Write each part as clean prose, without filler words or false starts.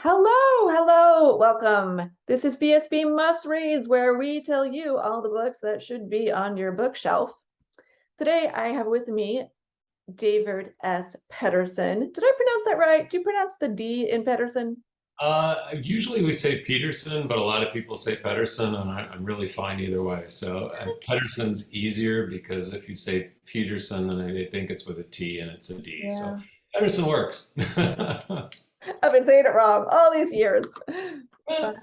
Hello, welcome. This is BSB Must Reads, where we tell you all the books that should be on your bookshelf. Today, I have with me David S. Pederson. Did I pronounce that right? Do you pronounce the D in Pederson? Usually we say Peterson, but a lot of people say Pedersen, and I'm really fine either way. So Pedersen's easier because if you say Peterson, then they think it's with a T and it's a D. So Yeah. Pedersen works. I've been saying it wrong all these years. Well,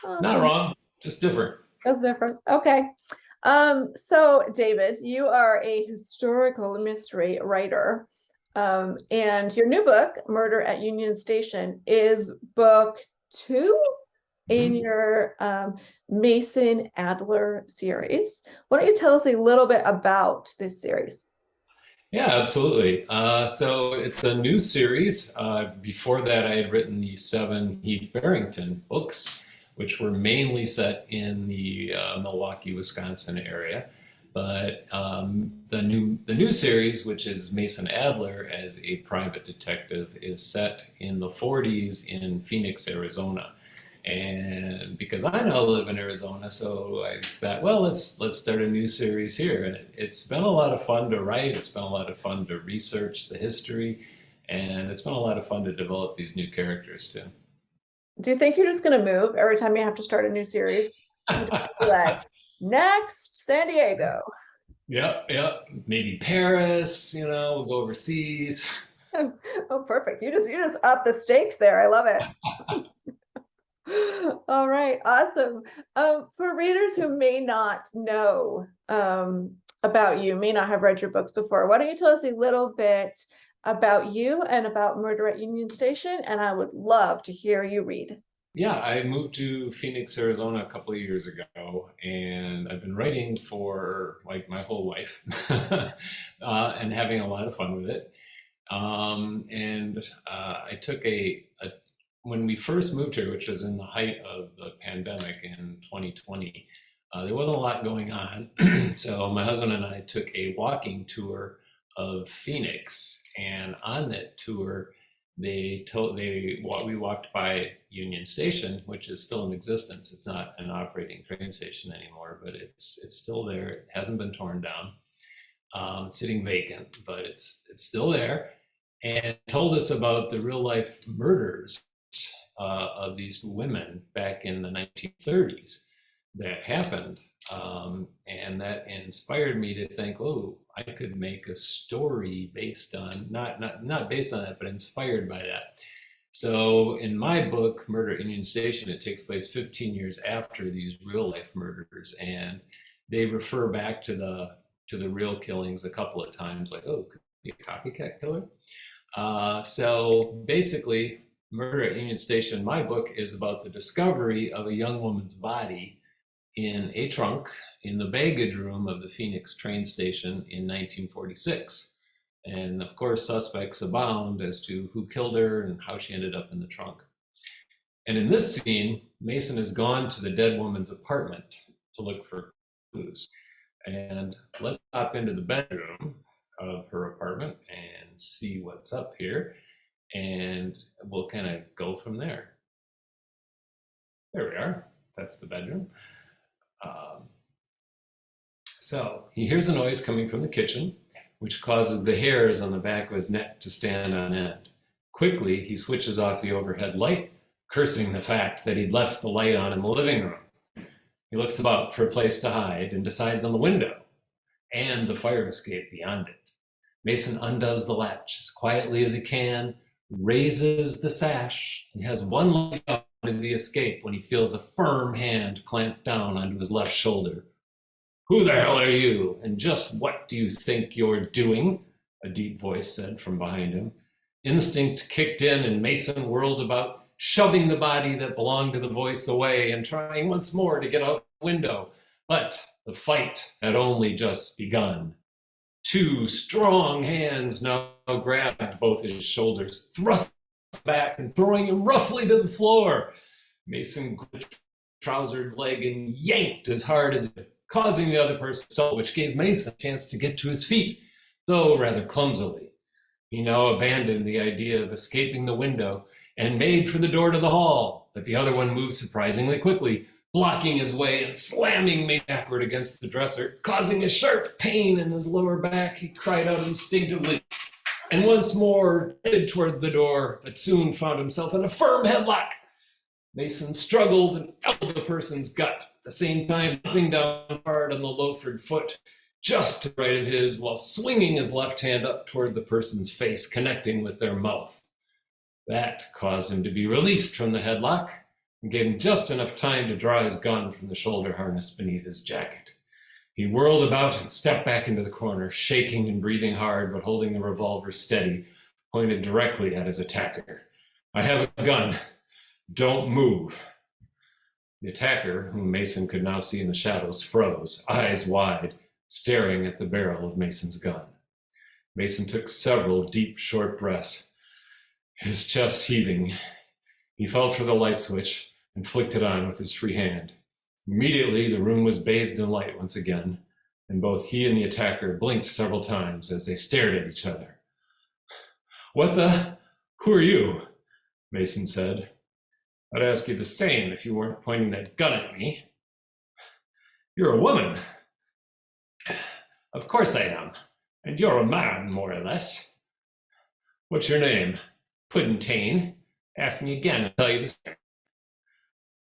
But, not oh, wrong, just different. that's different. Okay. So David, you are a historical mystery writer. And your new book, Murder at Union Station, is book two in Mhm. your Mason Adler series. Why don't you tell us a little bit about this series? Yeah, absolutely. So it's a new series. Before that, I had written the seven Heath Barrington books, which were mainly set in the Milwaukee, Wisconsin area. But the new series, which is Mason Adler as a private detective, is set in the 40s in Phoenix, Arizona. And because I now live in Arizona, so I thought, well, let's start a new series here. And it's been a lot of fun to write. It's been a lot of fun to research the history, and it's been a lot of fun to develop these new characters too. Do you think you're just going to move every time you have to start a new series? You just be like, next, San Diego. Yep, yep. Maybe Paris. We'll go overseas. Oh, perfect. You just up the stakes there. I love it. All right, awesome. For readers who may not know about you, may not have read your books before, why don't you tell us a little bit about you and about Murder at Union Station? And I would love to hear you read. Yeah, I moved to Phoenix, Arizona a couple of years ago, and I've been writing for like my whole life, and having a lot of fun with it. And I took when we first moved here, which was in the height of the pandemic in 2020, there wasn't a lot going on. So my husband and I took a walking tour of Phoenix, and on that tour, we walked by Union Station, which is still in existence. It's not an operating train station anymore, but it's still there. It hasn't been torn down. It's sitting vacant, but it's still there, and told us about the real life murders of these women back in the 1930s that happened. And that inspired me to think, oh, I could make a story based on, not based on that, but inspired by that. So in my book, Murder at Union Station, it takes place 15 years after these real life murders, and they refer back to the real killings a couple of times, like, oh, could be a copycat killer. So basically, Murder at Union Station, my book, is about the discovery of a young woman's body in a trunk in the baggage room of the Phoenix train station in 1946. And of course, suspects abound as to who killed her and how she ended up in the trunk. And in this scene, Mason has gone to the dead woman's apartment to look for clues. And let's hop into the bedroom of her apartment and see what's up here. And we'll kind of go from there. There we are. That's the bedroom. Um, so he hears a noise coming from the kitchen, which causes the hairs on the back of his neck to stand on end. Quickly, he switches off the overhead light, cursing the fact that he'd left the light on in the living room. He looks about for a place to hide and decides on the window and the fire escape beyond it. Mason undoes the latch as quietly as he can, raises the sash, and has one leg up into the escape when he feels a firm hand clamp down onto his left shoulder. Who the hell are you? And just what do you think you're doing? A deep voice said from behind him. Instinct kicked in, and Mason whirled about, shoving the body that belonged to the voice away and trying once more to get out the window. But the fight had only just begun. Two strong hands now grabbed both his shoulders, thrust back and throwing him roughly to the floor. Mason gripped his trousered leg and yanked as hard as it, causing the other person to stumble, which gave Mason a chance to get to his feet, though rather clumsily. He now abandoned the idea of escaping the window and made for the door to the hall, but the other one moved surprisingly quickly, blocking his way and slamming me backward against the dresser, causing a sharp pain in his lower back. He cried out instinctively and once more headed toward the door, but soon found himself in a firm headlock. Mason struggled and elbowed the person's gut, at the same time dropping down hard on the loafered foot, just to the right of his, while swinging his left hand up toward the person's face, connecting with their mouth. That caused him to be released from the headlock and gave him just enough time to draw his gun from the shoulder harness beneath his jacket. He whirled about and stepped back into the corner, shaking and breathing hard, but holding the revolver steady, pointed directly at his attacker. "I have a gun. Don't move." The attacker, whom Mason could now see in the shadows, froze, eyes wide, staring at the barrel of Mason's gun. Mason took several deep, short breaths, his chest heaving. He felt for the light switch and flicked it on with his free hand. Immediately, the room was bathed in light once again, and both he and the attacker blinked several times as they stared at each other. "What the? Who are you?" Mason said. "I'd ask you the same if you weren't pointing that gun at me." "You're a woman." "Of course I am, and you're a man, more or less." "What's your name?" "Puddentane. Ask me again, I'll tell you the same."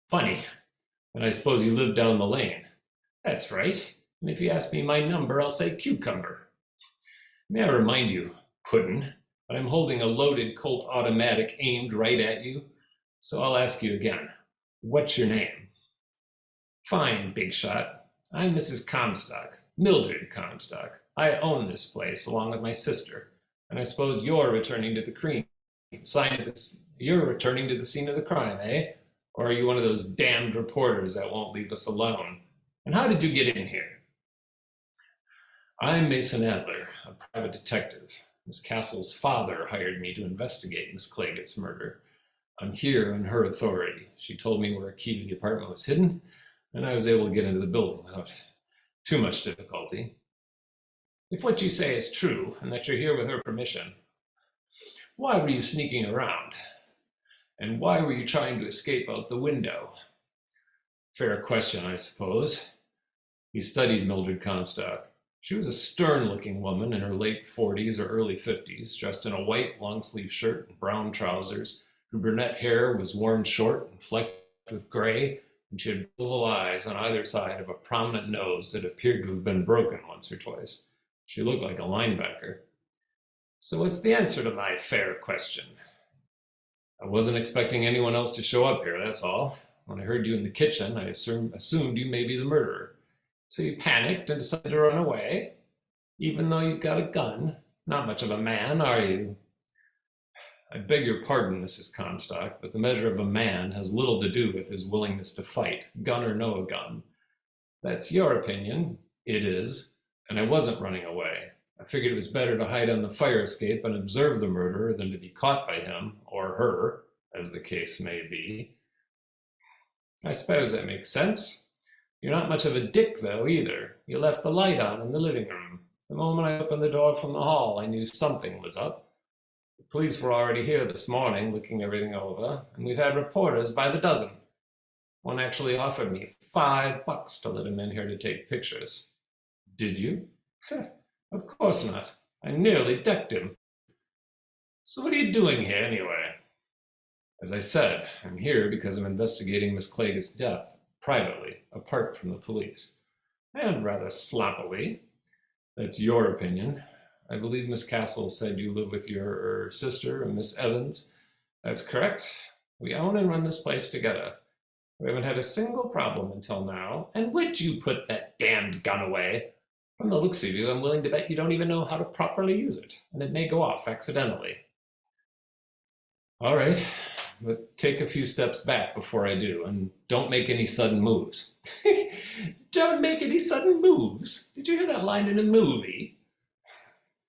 "Funny. And I suppose you live down the lane." "That's right. And if you ask me my number, I'll say cucumber." "May I remind you, Puddin, that I'm holding a loaded Colt automatic aimed right at you? So I'll ask you again. What's your name?" "Fine, big shot. I'm Mrs. Comstock, Mildred Comstock. I own this place along with my sister. And I suppose you're returning to the scene of the crime, eh? Or are you one of those damned reporters that won't leave us alone? And how did you get in here?" "I'm Mason Adler, a private detective. Miss Castle's father hired me to investigate Miss Claygett's murder. I'm here on her authority. She told me where a key to the apartment was hidden, and I was able to get into the building without too much difficulty. If what you say is true, and that you're here with her permission, why were you sneaking around? And why were you trying to escape out the window?" "Fair question, I suppose." He studied Mildred Comstock. She was a stern-looking woman in her late 40s or early 50s, dressed in a white long-sleeve shirt and brown trousers. Her brunette hair was worn short and flecked with gray, and she had oval eyes on either side of a prominent nose that appeared to have been broken once or twice. She looked like a linebacker. "So what's the answer to my fair question?" "I wasn't expecting anyone else to show up here, that's all. When I heard you in the kitchen, I assumed you may be the murderer. So you panicked and decided to run away? Even though you've got a gun? Not much of a man, are you?" "I beg your pardon, Mrs. Comstock, but the measure of a man has little to do with his willingness to fight, gun or no gun." "That's your opinion." "It is. And I wasn't running away. I figured it was better to hide on the fire escape and observe the murderer than to be caught by him, or her, as the case may be." "I suppose that makes sense. You're not much of a dick, though, either. You left the light on in the living room. The moment I opened the door from the hall, I knew something was up. The police were already here this morning, looking everything over, and we've had reporters by the dozen. One actually offered me $5 to let him in here to take pictures." "Did you?" "Of course not. I nearly decked him." "So what are you doing here, anyway?" "As I said, I'm here because I'm investigating Miss Claygett's death, privately, apart from the police." "And rather sloppily." "That's your opinion. I believe Miss Castle said you live with your sister, Miss Evans." "That's correct. We own and run this place together. We haven't had a single problem until now." "And would you put that damned gun away? From the looks of you, I'm willing to bet you don't even know how to properly use it, and it may go off accidentally." "All right, but take a few steps back before I do, and don't make any sudden moves." "Don't make any sudden moves? Did you hear that line in a movie?"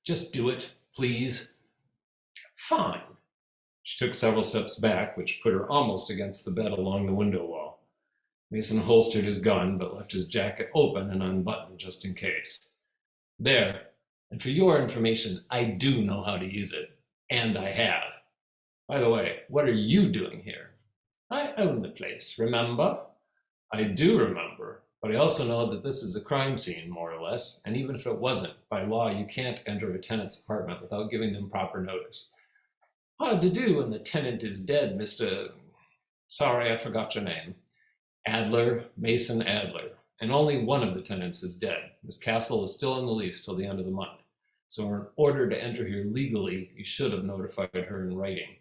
"Just do it, please." "Fine." She took several steps back, which put her almost against the bed along the window wall. Mason holstered his gun, but left his jacket open and unbuttoned just in case. "There. And for your information, I do know how to use it. And I have." By the way, what are you doing here? I own the place, remember? I do remember, but I also know that this is a crime scene, more or less, and even if it wasn't, by law, you can't enter a tenant's apartment without giving them proper notice. Hard to do when the tenant is dead, Mr. Sorry, I forgot your name. Adler, Mason Adler. And only one of the tenants is dead. Miss Castle is still in the lease till the end of the month. So in order to enter here legally, you should have notified her in writing.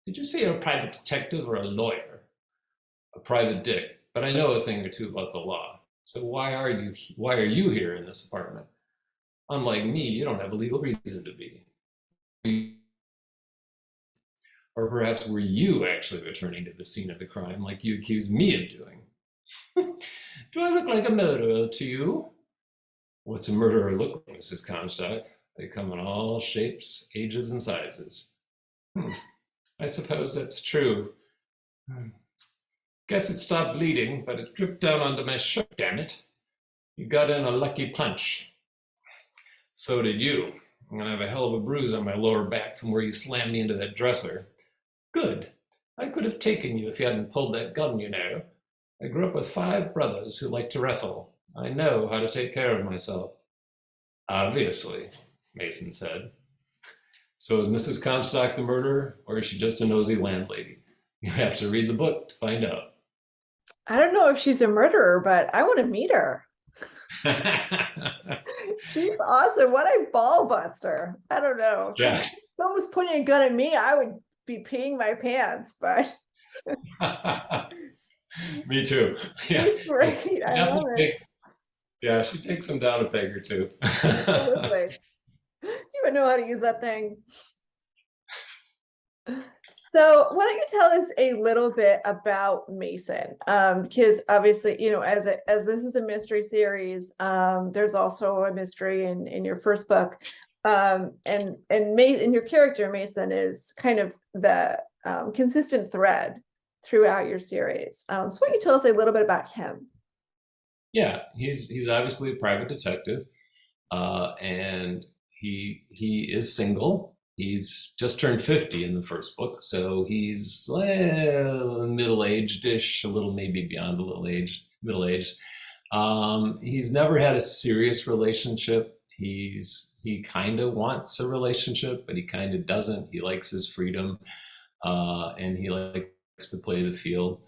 Did you say you're a private detective or a lawyer? A private dick, but I know a thing or two about the law. So why are you here in this apartment? Unlike me, you don't have a legal reason to be. Or perhaps were you actually returning to the scene of the crime like you accused me of doing? Do I look like a murderer to you? What's a murderer look like, Mrs. Comstock? They come in all shapes, ages, and sizes. I suppose that's true. Guess it stopped bleeding, but it dripped down onto my shirt, damn it. You got in a lucky punch. So did you. I'm gonna have a hell of a bruise on my lower back from where you slammed me into that dresser. Good. I could have taken you if you hadn't pulled that gun, you know. I grew up with 5 brothers who like to wrestle. I know how to take care of myself. Obviously, Mason said. So is Mrs. Comstock the murderer, or is she just a nosy landlady? You have to read the book to find out. I don't know if she's a murderer, but I want to meet her. She's awesome. What a ball buster. I don't know. Yeah. If someone was pointing a gun at me, I would be peeing my pants, but Me too. Yeah. she's great. I love it. Yeah, she takes him down a peg or two. Absolutely. You would know how to use that thing. So why don't you tell us a little bit about Mason? Because obviously, you know, as this is a mystery series, there's also a mystery in your first book. And your character, Mason, is kind of the consistent thread throughout your series. So why don't you tell us a little bit about him? Yeah, he's obviously a private detective, and he is single. He's just turned 50 in the first book, so he's middle-aged-ish, a little maybe beyond a little age, middle-aged. He's never had a serious relationship. He kind of wants a relationship, but he kind of doesn't. He likes his freedom, and he likes to play the field.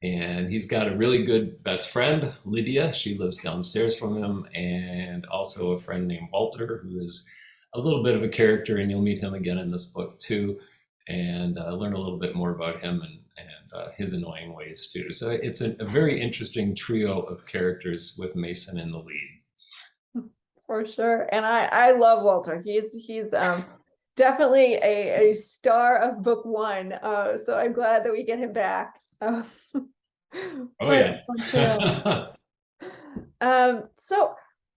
And he's got a really good best friend, Lydia. She lives downstairs from him, and also a friend named Walter, who is a little bit of a character, and you'll meet him again in this book too, and learn a little bit more about him and his annoying ways too. So it's a very interesting trio of characters with Mason in the lead. For sure. And I love Walter. He's definitely a star of book 1. So I'm glad that we get him back. Oh yes. So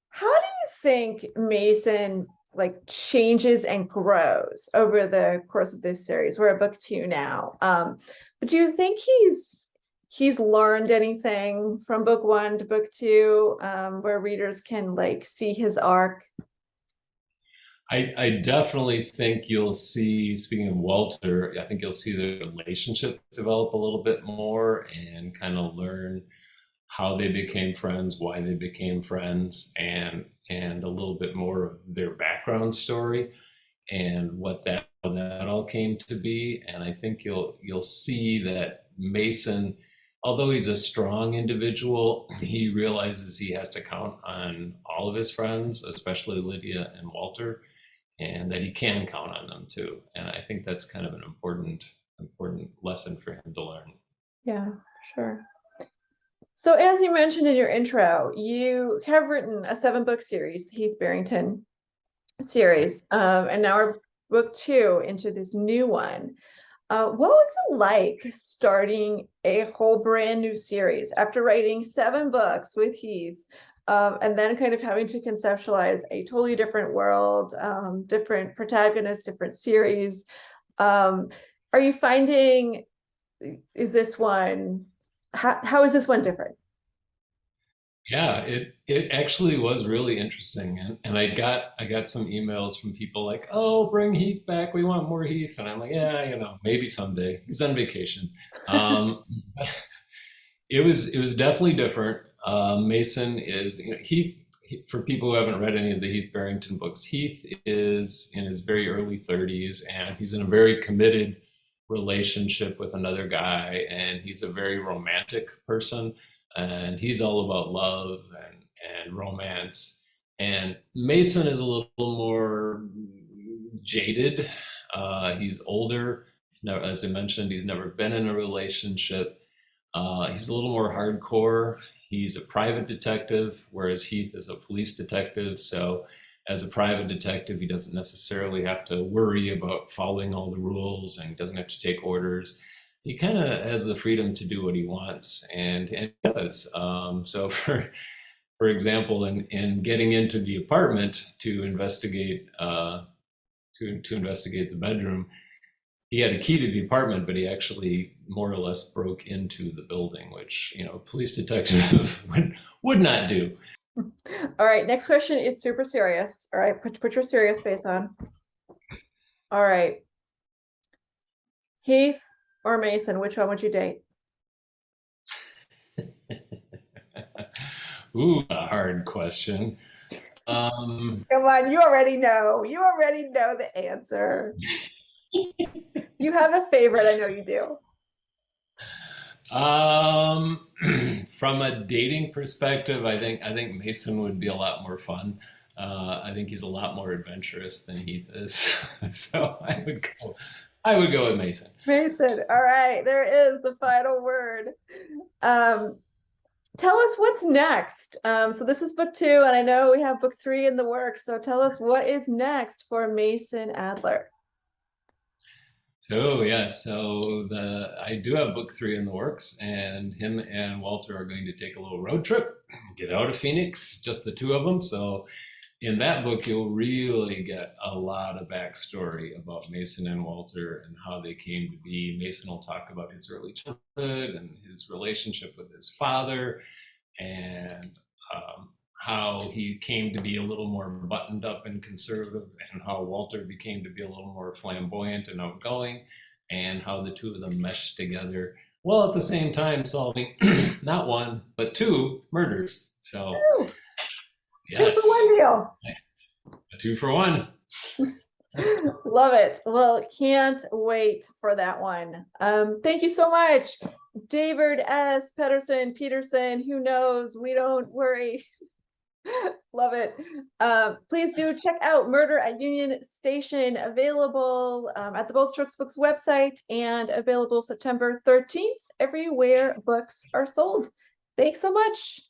how do you think Mason like changes and grows over the course of this series? We're at book 2 now. But do you think he's learned anything from book 1 to book 2, where readers can like see his arc? I definitely think you'll see, speaking of Walter, I think you'll see the relationship develop a little bit more and kind of learn how they became friends, why they became friends, and a little bit more of their background story and what how that all came to be. And I think you'll see that Mason, although he's a strong individual, he realizes he has to count on all of his friends, especially Lydia and Walter, and that he can count on them too. And I think that's kind of an important lesson for him to learn. Yeah, sure. So as you mentioned in your intro, you have written a 7-book series, the Heath Barrington series, and now we're book 2 into this new one. What was it like starting a whole brand new series after writing 7 books with Heath, and then kind of having to conceptualize a totally different world, different protagonists, different series? Are you finding, is this one, how is this one different? Yeah, it actually was really interesting, and I got some emails from people like, "Oh, bring Heath back. We want more Heath." And I'm like, "Yeah, maybe someday. He's on vacation." Um, it was definitely different. Mason is, Heath. For people who haven't read any of the Heath Barrington books, Heath is in his very early 30s, and he's in a very committed relationship with another guy, and he's a very romantic person, and he's all about love and romance. And Mason is a little more jaded. He's older. As I mentioned, he's never been in a relationship. He's a little more hardcore. He's a private detective, whereas Heath is a police detective. So, as a private detective, he doesn't necessarily have to worry about following all the rules, and he doesn't have to take orders. He kind of has the freedom to do what he wants, and he does. So, for example, in getting into the apartment to investigate to investigate the bedroom, he had a key to the apartment, but he actually more or less broke into the building, which, a police detective would not do. All right, next question is super serious. All right, put your serious face on. All right. Heath or Mason, which one would you date? Ooh, a hard question. Um, Come on, you already know. You already know the answer. You have a favorite, I know you do. um, from a dating perspective, I think Mason would be a lot more fun. I think he's a lot more adventurous than Heath is, so I would go with Mason. Mason. All right, there is the final word. Um, Tell us what's next. So this is book 2, and I know we have book 3 in the works. So tell us what is next for Mason Adler. So yeah, so I do have book 3 in the works, and him and Walter are going to take a little road trip, get out of Phoenix, just the two of them. So in that book, you'll really get a lot of backstory about Mason and Walter and how they came to be. Mason will talk about his early childhood and his relationship with his father, and how he came to be a little more buttoned up and conservative, and how Walter became to be a little more flamboyant and outgoing, and how the two of them meshed together while at the same time solving not one, but 2 murders. So, Woo! 2 for yes, 1 deal. a 2 for 1. Love it. Well, can't wait for that one. Thank you so much, David S. Pederson. Who knows? We don't worry. Love it. Please do check out Murder at Union Station, available at the Bold Strokes Books website, and available September 13th everywhere books are sold. Thanks so much.